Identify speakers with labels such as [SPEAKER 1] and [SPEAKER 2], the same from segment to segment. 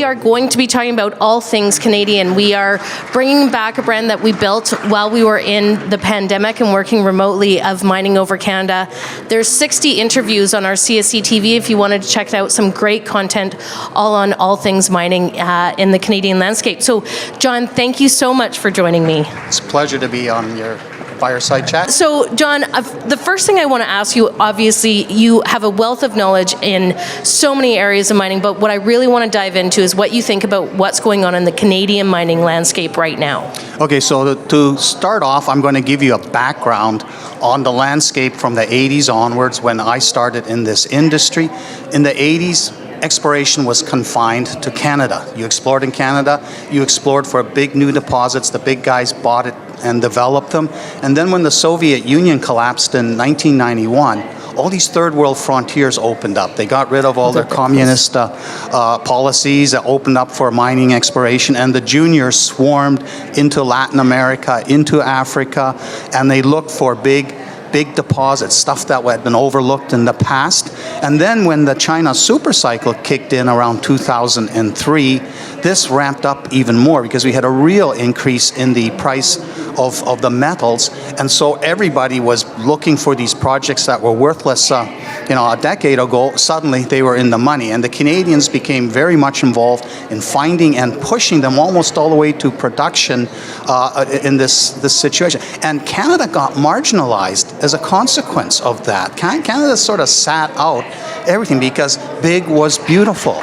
[SPEAKER 1] we are going to be talking about all things Canadian. We are bringing back a brand that we built while we were in the pandemic and working remotely of Mining Over Canada. There's 60 interviews on our CSC TV if you wanted to check it out. Some great content all on all things mining in the Canadian landscape. So, John, thank you so much for joining me.
[SPEAKER 2] It's a pleasure to be on your fireside chat.
[SPEAKER 1] So, John, the first thing I want to ask you, obviously, you have a wealth of knowledge in so many areas of mining, but what I really want to dive into is what you think about what's going on in the Canadian mining landscape right now.
[SPEAKER 2] Okay, so to start off, I'm going to give you a background on the landscape from the 80s onwards when I started in this industry. In the 80s, exploration was confined to Canada. You explored in Canada, you explored for big new deposits, the big guys bought it and developed them. And then when the Soviet Union collapsed in 1991, all these third world frontiers opened up. They got rid of all their communist policies that opened up for mining exploration, and the juniors swarmed into Latin America, into Africa, and they looked for big deposits, stuff that had been overlooked in the past. And then when the China super cycle kicked in around 2003, this ramped up even more because we had a real increase in the price of the metals. And so everybody was looking for these projects that were worthless a decade ago. Suddenly they were in the money. And the Canadians became very much involved in finding and pushing them almost all the way to production in this situation. And Canada got marginalized as a consequence of that. Canada sort of sat out everything because big was beautiful.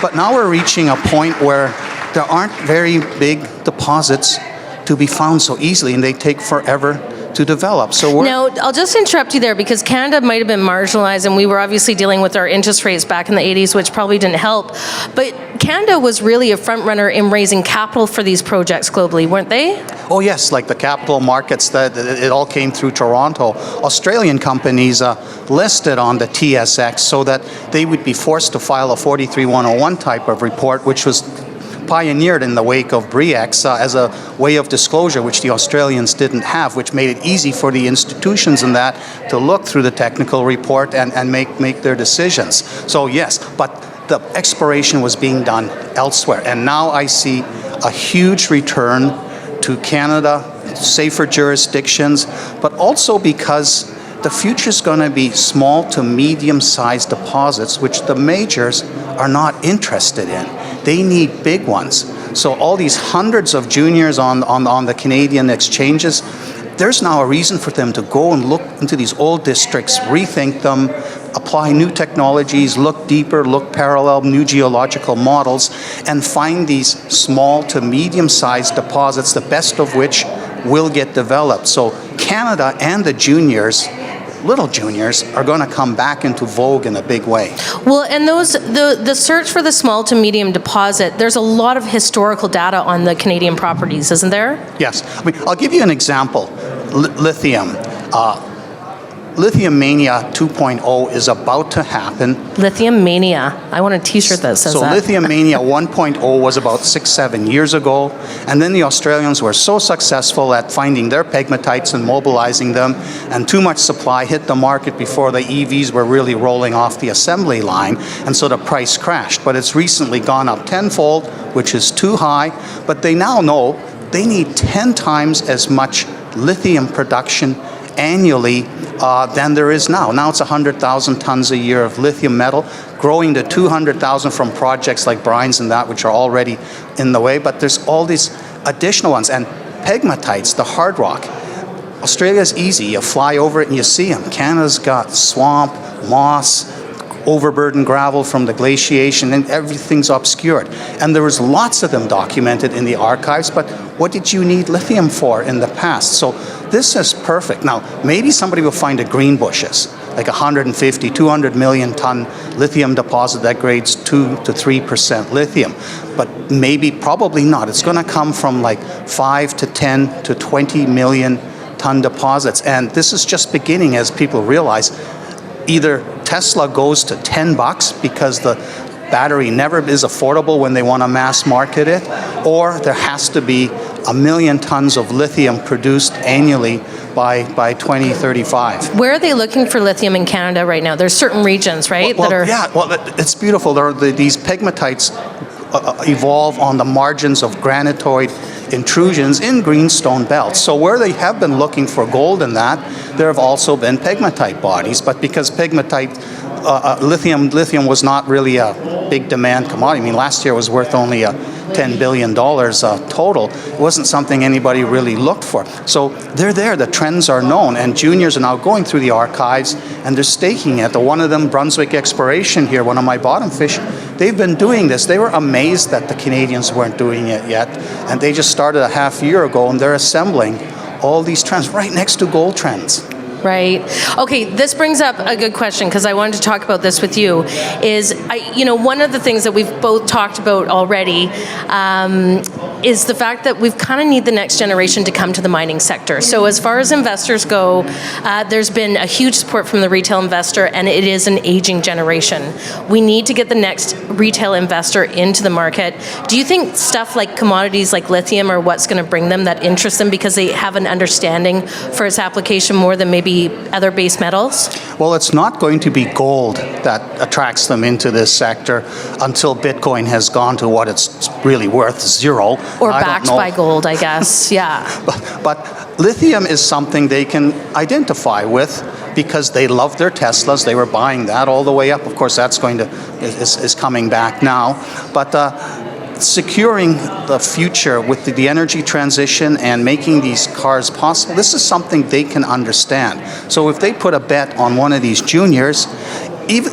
[SPEAKER 2] But now we're reaching a point where there aren't very big deposits to be found so easily, and they take forever to develop. So
[SPEAKER 1] now, I'll just interrupt you there because Canada might have been marginalized, and we were obviously dealing with our interest rates back in the 80s, which probably didn't help. But Canada was really a front runner in raising capital for these projects globally, weren't they?
[SPEAKER 2] Oh yes, like the capital markets, that it all came through Toronto. Australian companies listed on the TSX so that they would be forced to file a 43101 type of report, which was pioneered in the wake of VRIC as a way of disclosure, which the Australians didn't have, which made it easy for the institutions in that to look through the technical report and make their decisions. So yes, but the exploration was being done elsewhere. And now I see a huge return to Canada, safer jurisdictions, but also because the future is going to be small to medium-sized deposits, which the majors are not interested in. They need big ones. So all these hundreds of juniors on the Canadian exchanges, there's now a reason for them to go and look into these old districts, rethink them, apply new technologies, look deeper, look parallel, new geological models, and find these small to medium-sized deposits, the best of which will get developed. So Canada and the juniors, little juniors, are going to come back into vogue in a big way.
[SPEAKER 1] Well, and the search for the small to medium deposit, there's a lot of historical data on the Canadian properties, isn't there?
[SPEAKER 2] Yes. I mean, I'll give you an example. Lithium. Lithium Mania 2.0 is about to happen.
[SPEAKER 1] Lithium Mania. I want a t-shirt that says that.
[SPEAKER 2] So Lithium Mania 1.0 was about 6-7 years ago, and then the Australians were so successful at finding their pegmatites and mobilizing them, and too much supply hit the market before the EVs were really rolling off the assembly line, and so the price crashed. But it's recently gone up tenfold, which is too high, but they now know they need 10 times as much lithium production annually than there is now. Now it's 100,000 tons a year of lithium metal, growing to 200,000 from projects like brines and that, which are already in the way, but there's all these additional ones. And pegmatites, the hard rock, Australia's easy. You fly over it and you see them. Canada's got swamp, moss, overburdened gravel from the glaciation, and everything's obscured. And there was lots of them documented in the archives, but what did you need lithium for in the past? So this is perfect. Now, maybe somebody will find a Greenbushes, like 150, 200 million ton lithium deposit that grades 2 to 3% lithium. But maybe, probably not. It's going to come from like 5 to 10 to 20 million ton deposits. And this is just beginning, as people realize. Either Tesla goes to $10 because the battery never is affordable when they want to mass market it, or there has to be 1 million tons of lithium produced annually by 2035.
[SPEAKER 1] Where are they looking for lithium in Canada right now? There's certain regions, right?
[SPEAKER 2] Well, it's beautiful. There are these pegmatites evolve on the margins of granitoid intrusions in greenstone belts. So where they have been looking for gold in that, there have also been pegmatite bodies, but because pegmatite, lithium was not really a big demand commodity. I mean, last year was worth only $10 billion total. It wasn't something anybody really looked for. So they're there, the trends are known, and juniors are now going through the archives and they're staking it. One of them, Brunswick Exploration here, one of my bottom fish, they've been doing this. They were amazed that the Canadians weren't doing it yet, and they just started a half year ago, and they're assembling all these trends right next to gold trends.
[SPEAKER 1] Right. Okay, this brings up a good question, because I wanted to talk about this with you. One of the things that we've both talked about already is the fact that we kind of need the next generation to come to the mining sector. So as far as investors go, there's been a huge support from the retail investor, and it is an aging generation. We need to get the next retail investor into the market. Do you think stuff like commodities like lithium are what's going to bring them, that interest them, because they have an understanding for its application more than maybe other base metals?
[SPEAKER 2] Well, it's not going to be gold that attracts them into this sector until Bitcoin has gone to what it's really worth, zero.
[SPEAKER 1] Or backed by gold, I guess. Yeah.
[SPEAKER 2] But lithium is something they can identify with because they love their Teslas. They were buying that all the way up. Of course, that's is coming back now. But securing the future with the energy transition and making these cars possible, this is something they can understand. So if they put a bet on one of these juniors, even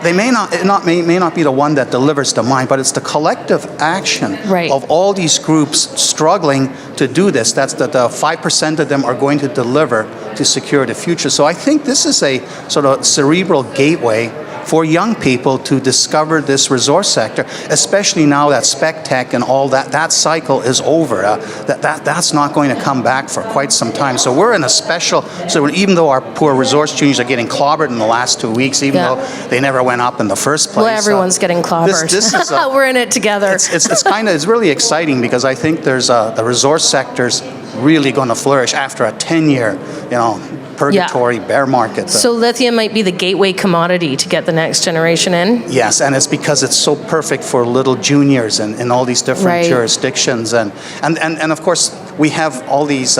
[SPEAKER 2] they may not be the one that delivers the mine, but it's the collective action of all these groups struggling to do this. That's the 5% of them are going to deliver to secure the future. So I think this is a sort of cerebral gateway for young people to discover this resource sector, especially now that spec tech and all that cycle is over. That's not going to come back for quite some time. So we're in a special, so even though our poor resource juniors are getting clobbered in the last 2 weeks, even though they never went up in the first place.
[SPEAKER 1] Well, everyone's getting clobbered.
[SPEAKER 2] This is
[SPEAKER 1] we're in it together.
[SPEAKER 2] It's really exciting, because I think there's the resource sector's really going to flourish after a 10-year, purgatory bear market.
[SPEAKER 1] So lithium might be the gateway commodity to get the next generation in?
[SPEAKER 2] Yes, and it's because it's so perfect for little juniors in all these different jurisdictions. And of course, we have all these,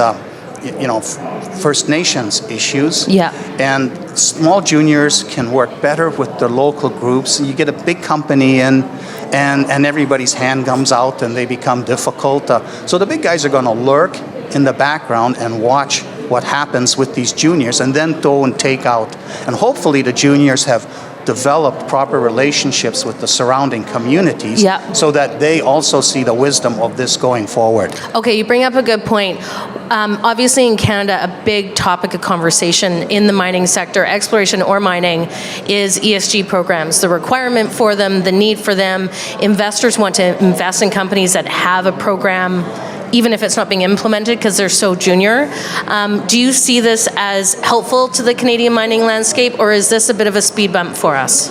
[SPEAKER 2] First Nations issues. Yeah. And small juniors can work better with their local groups. You get a big company in, and everybody's hand comes out, and they become difficult. So the big guys are going to lurk in the background and watch what happens with these juniors, and then go and take out. And hopefully the juniors have developed proper relationships with the surrounding communities so that they also see the wisdom of this going forward.
[SPEAKER 1] Okay, you bring up a good point. Obviously in Canada, a big topic of conversation in the mining sector, exploration or mining, is ESG programs. The requirement for them, the need for them. Investors want to invest in companies that have a program, even if it's not being implemented because they're so junior. Do you see this as helpful to the Canadian mining landscape, or is this a bit of a speed bump for us?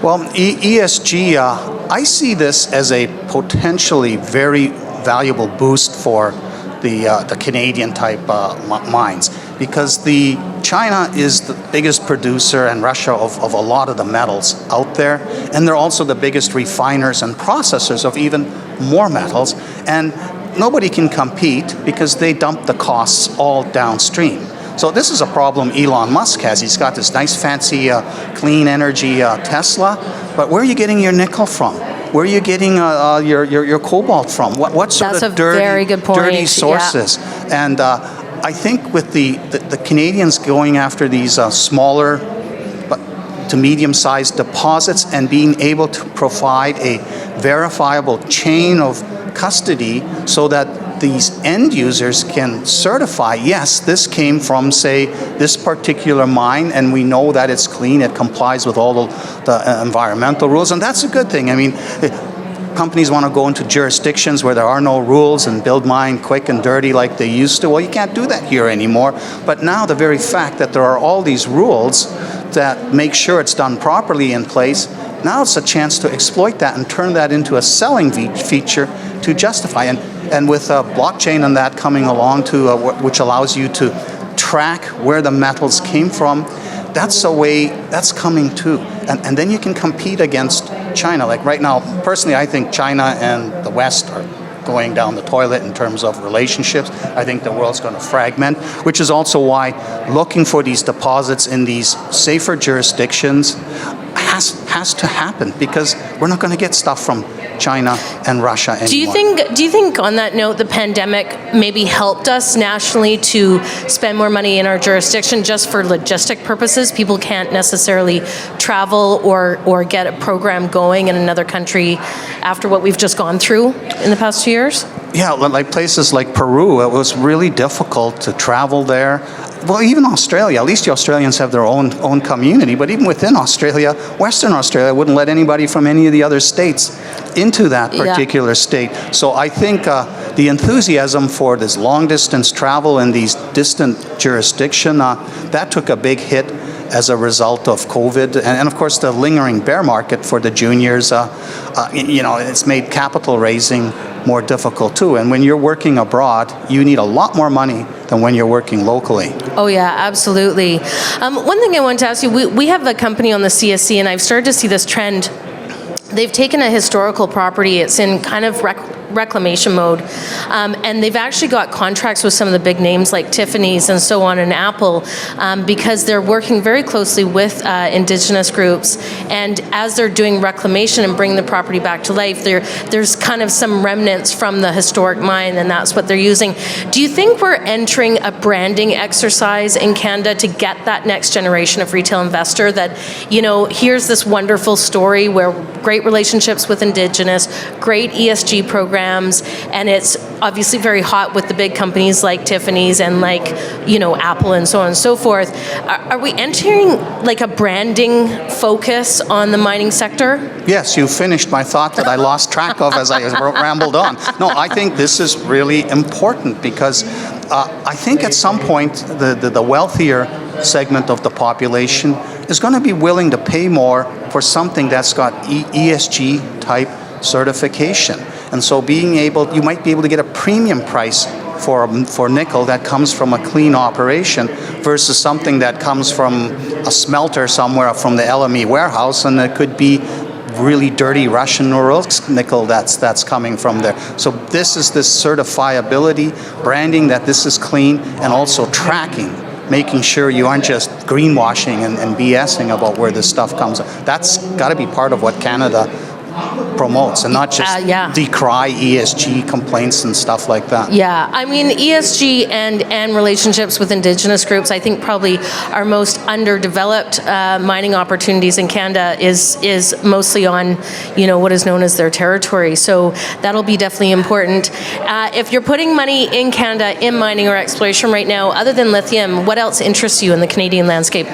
[SPEAKER 2] Well, ESG, I see this as a potentially very valuable boost for the Canadian type mines, because China is the biggest producer, and Russia, of a lot of the metals out there, and they're also the biggest refiners and processors of even more metals. And nobody can compete because they dump the costs all downstream. So this is a problem Elon Musk has. He's got this nice fancy clean energy Tesla, but where are you getting your nickel from? Where are you getting your cobalt from? What sort of dirty sources? Yeah. And I think with the Canadians going after these smaller to medium-sized deposits and being able to provide a verifiable chain of custody so that these end users can certify, yes, this came from, say, this particular mine, and we know that it's clean, it complies with all the environmental rules, and that's a good thing. I mean, companies want to go into jurisdictions where there are no rules and build mine quick and dirty like they used to. Well, you can't do that here anymore. But now the very fact that there are all these rules that make sure it's done properly in place, now it's a chance to exploit that and turn that into a selling feature to justify. And with blockchain and that coming along to which allows you to track where the metals came from, that's a way that's coming too. And then you can compete against China. Like right now, personally, I think China and the West are going down the toilet in terms of relationships. I think the world's going to fragment, which is also why looking for these deposits in these safer jurisdictions has to happen, because we're not going to get stuff from China and Russia anymore.
[SPEAKER 1] Do you think on that note, the pandemic maybe helped us nationally to spend more money in our jurisdiction just for logistic purposes? People can't necessarily travel or get a program going in another country after what we've just gone through in the past 2 years?
[SPEAKER 2] Yeah, like places like Peru, it was really difficult to travel there. Well, even Australia, at least the Australians have their own community, but even within Australia, Western Australia wouldn't let anybody from any of the other states into that particular state. So I think the enthusiasm for this long-distance travel in these distant jurisdictions, that took a big hit as a result of COVID. And of course, the lingering bear market for the juniors, it's made capital raising more difficult too. And when you're working abroad, you need a lot more money than when you're working locally.
[SPEAKER 1] Oh yeah, absolutely. One thing I wanted to ask you, we have a company on the CSC, and I've started to see this trend. They've taken a historical property, it's in kind of reclamation mode, and they've actually got contracts with some of the big names like Tiffany's and so on, and Apple, because they're working very closely with Indigenous groups, and as they're doing reclamation and bringing the property back to life, there's kind of some remnants from the historic mine, and that's what they're using. Do you think we're entering a branding exercise in Canada to get that next generation of retail investor that, here's this wonderful story where great relationships with Indigenous, great ESG programs, and it's obviously very hot with the big companies like Tiffany's and like, Apple and so on and so forth. Are we entering like a branding focus on the mining sector?
[SPEAKER 2] Yes, you finished my thought that I lost track of as I rambled on. No, I think this is really important because I think at some point the wealthier segment of the population is going to be willing to pay more for something that's got ESG type certification. And so you might be able to get a premium price for nickel that comes from a clean operation versus something that comes from a smelter somewhere from the LME warehouse, and it could be really dirty Russian Norilsk nickel that's coming from there. So this is this certifiability, branding that this is clean, and also tracking, making sure you aren't just greenwashing and BSing about where this stuff comes. That's got to be part of what Canada promotes, and not just decry ESG complaints and stuff like that. Yeah,
[SPEAKER 1] I mean, ESG and relationships with Indigenous groups, I think probably our most underdeveloped mining opportunities in Canada is mostly on, what is known as their territory. So that'll be definitely important. If you're putting money in Canada in mining or exploration right now, other than lithium, what else interests you in the Canadian landscape?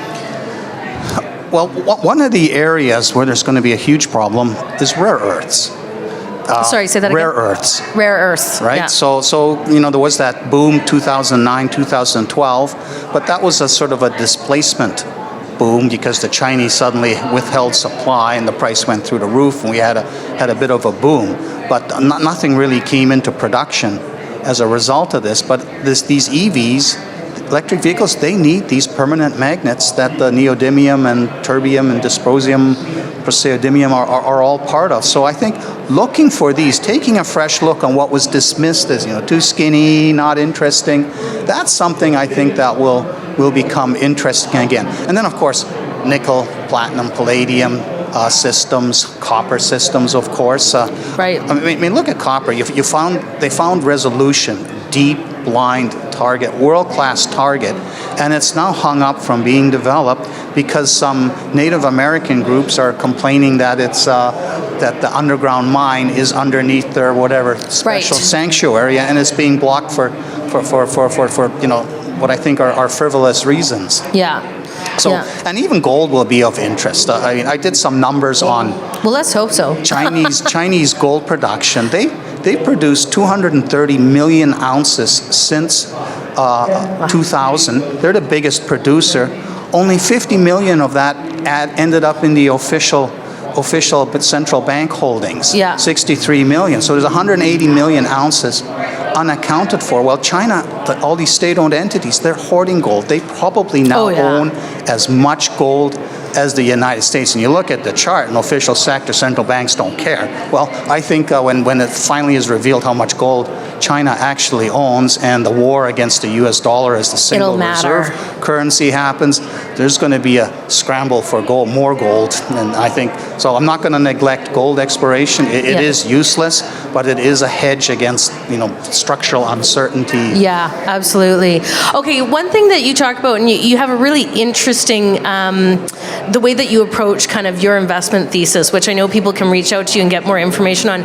[SPEAKER 2] Well, one of the areas where there's going to be a huge problem is rare earths.
[SPEAKER 1] Sorry, say that again.
[SPEAKER 2] Rare earths.
[SPEAKER 1] Rare earths,
[SPEAKER 2] right?
[SPEAKER 1] Yeah.
[SPEAKER 2] So there was that boom 2009, 2012, but that was a sort of a displacement boom because the Chinese suddenly withheld supply and the price went through the roof, and we had a bit of a boom. But nothing really came into production as a result of this. But these EVs, electric vehicles, they need these permanent magnets that the neodymium and terbium and dysprosium, praseodymium are all part of. So I think looking for these, taking a fresh look on what was dismissed as too skinny, not interesting, that's something I think that will become interesting again. And then of course, nickel, platinum, palladium systems, copper systems, of course.
[SPEAKER 1] Right.
[SPEAKER 2] I mean, look at copper. They found resolution, deep, blind target, world-class target, and it's now hung up from being developed because some Native American groups are complaining that it's that the underground mine is underneath their whatever special sanctuary, and it's being blocked for what I think are frivolous reasons.
[SPEAKER 1] Yeah.
[SPEAKER 2] So, and even gold will be of interest. I mean, I did some numbers on.
[SPEAKER 1] Well, let's hope so.
[SPEAKER 2] Chinese gold production. They produced 230 million ounces since 2000. They're the biggest producer. Only 50 million of that ended up in the official central bank holdings. 63 million. So there's 180 million ounces unaccounted for. Well, China, all these state-owned entities, they're hoarding gold. They probably now own as much gold as the United States. And you look at the chart, and official sector central banks don't care. Well, I think when it finally is revealed how much gold China actually owns, and the war against the U.S. dollar as the single reserve currency happens, there's going to be a scramble for gold, more gold. And I think, so I'm not going to neglect gold exploration. It is useless, but it is a hedge against, structural uncertainty.
[SPEAKER 1] Yeah, absolutely. Okay, one thing that you talk about, and you have a really interesting, the way that you approach kind of your investment thesis, which I know people can reach out to you and get more information on.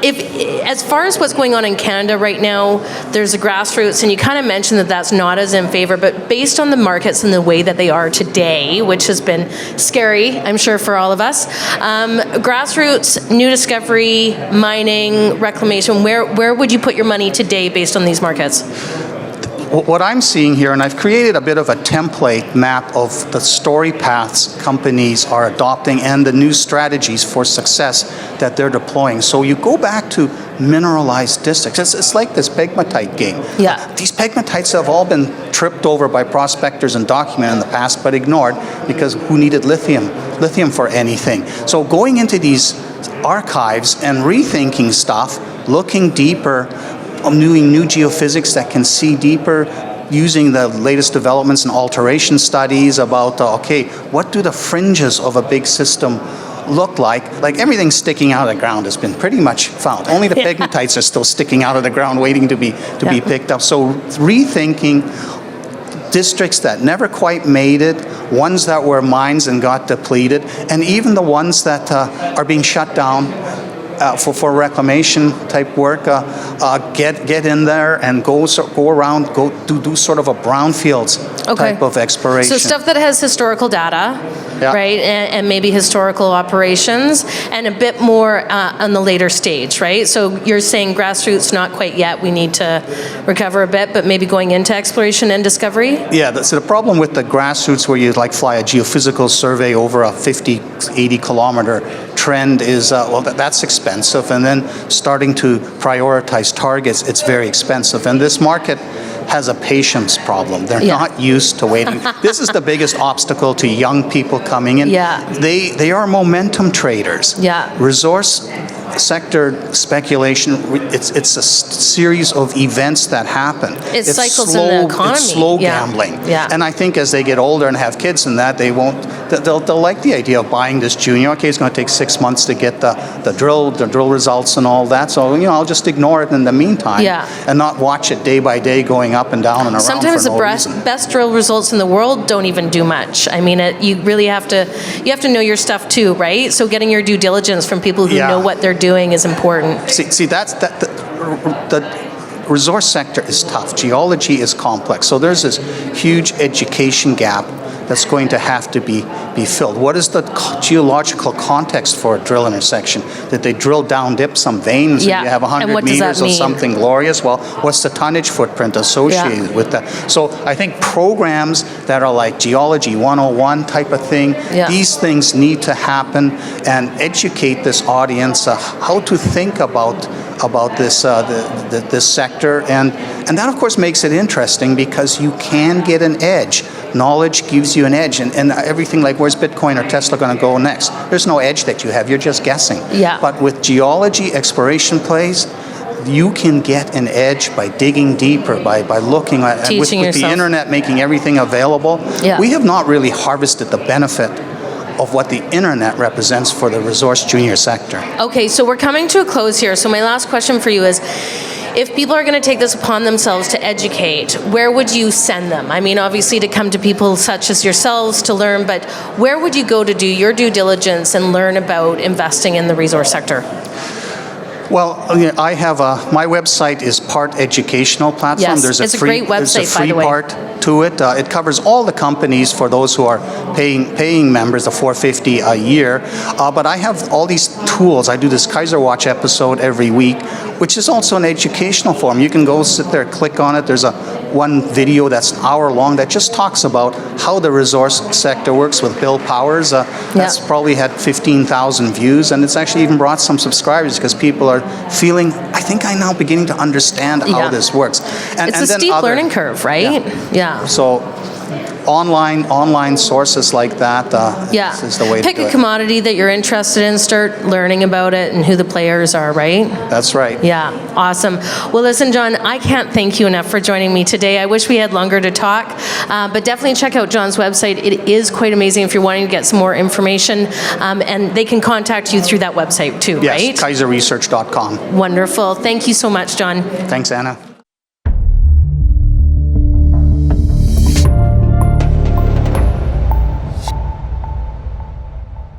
[SPEAKER 1] As far as what's going on in Canada right now, there's a Grassroots, and you kind of mentioned that that's not as in favor, but based on the markets and the way that they are today, which has been scary, I'm sure, for all of us, Grassroots, new discovery, mining, reclamation, where would you put your money today based on these markets?
[SPEAKER 2] What I'm seeing here, and I've created a bit of a template map of the story paths companies are adopting and the new strategies for success that they're deploying. So you go back to mineralized districts. It's like this pegmatite game.
[SPEAKER 1] Yeah.
[SPEAKER 2] These pegmatites have all been tripped over by prospectors and documented in the past, but ignored because who needed lithium for anything? So going into these archives and rethinking stuff, looking deeper, doing new geophysics that can see deeper, using the latest developments and alteration studies about, what do the fringes of a big system look like? Like everything sticking out of the ground has been pretty much found. Only the pegmatites are still sticking out of the ground waiting to be picked up. So rethinking districts that never quite made it, ones that were mines and got depleted, and even the ones that are being shut down for reclamation type work, get in there and go around, do sort of a brownfields type of exploration.
[SPEAKER 1] So stuff that has historical data, right, and maybe historical operations, and a bit more on the later stage, right? So you're saying Grassroots not quite yet. We need to recover a bit, but maybe going into exploration and discovery. Yeah.
[SPEAKER 2] So the problem with the Grassroots, where you fly a geophysical survey over a 50, 80 kilometer trend, is that's expensive, and then starting to prioritize targets, it's very expensive, and this market has a patience problem. They're not used to waiting. This is the biggest obstacle to young people coming in. They are momentum traders. Resource sector speculation, it's a series of events that happen.
[SPEAKER 1] It's cycles in the economy.
[SPEAKER 2] It's slow gambling. And I think as they get older and have kids and that, they'll like the idea of buying this junior. Okay, it's going to take 6 months to get the drill results and all that. So, I'll just ignore it in the meantime and not watch it day by day going up and down and around.
[SPEAKER 1] Sometimes the best drill results in the world don't even do much. I mean, you really have to know your stuff too, right? So getting your due diligence from people who know what they're doing is important.
[SPEAKER 2] See, the resource sector is tough. Geology is complex. So there's this huge education gap that's going to have to be filled. What is the geological context for a drill intersection? Did they drill down dip some veins and you have 100 meters of something glorious? Well, what's the tonnage footprint associated with that? So I think programs that are like Geology 101 type of thing, these things need to happen and educate this audience how to think about this this sector, and that of course makes it interesting because you can get an edge. Knowledge gives you an edge, and everything like where's Bitcoin or Tesla going to go next? There's no edge that you have. You're just guessing. But with geology exploration plays, you can get an edge by digging deeper, by looking at with the internet making everything available. We have not really harvested the benefit of what the internet represents for the resource junior sector.
[SPEAKER 1] Okay, so we're coming to a close here. So my last question for you is, if people are going to take this upon themselves to educate, where would you send them? I mean, obviously to come to people such as yourselves to learn, but where would you go to do your due diligence and learn about investing in the resource sector?
[SPEAKER 2] Well, I have my website is part educational platform.
[SPEAKER 1] Yes, it's a great website, by the way.
[SPEAKER 2] There's a free part to it. It covers all the companies for those who are paying members, the $450 a year. But I have all these tools. I do this Kaiser Watch episode every week, which is also an educational forum. You can go sit there, click on it. There's one video that's an hour long that just talks about how the resource sector works with Bill Powers. That's probably had 15,000 views, and it's actually even brought some subscribers because people are feeling, I think I'm now beginning to understand how this works.
[SPEAKER 1] It's a steep learning curve, right?
[SPEAKER 2] So online sources like that
[SPEAKER 1] Yeah.
[SPEAKER 2] is the way
[SPEAKER 1] Pick
[SPEAKER 2] to do
[SPEAKER 1] a
[SPEAKER 2] it.
[SPEAKER 1] commodity that you're interested in, start learning about it and who the players are, right?
[SPEAKER 2] That's right.
[SPEAKER 1] Yeah, awesome. Well, listen, John, I can't thank you enough for joining me today. I wish we had longer to talk, but definitely check out John's website. It is quite amazing if you're wanting to get some more information, and they can contact you through that website too,
[SPEAKER 2] Yes,
[SPEAKER 1] right?
[SPEAKER 2] KaiserResearch.com.
[SPEAKER 1] Wonderful. Thank you so much, John.
[SPEAKER 2] Thanks, Anna.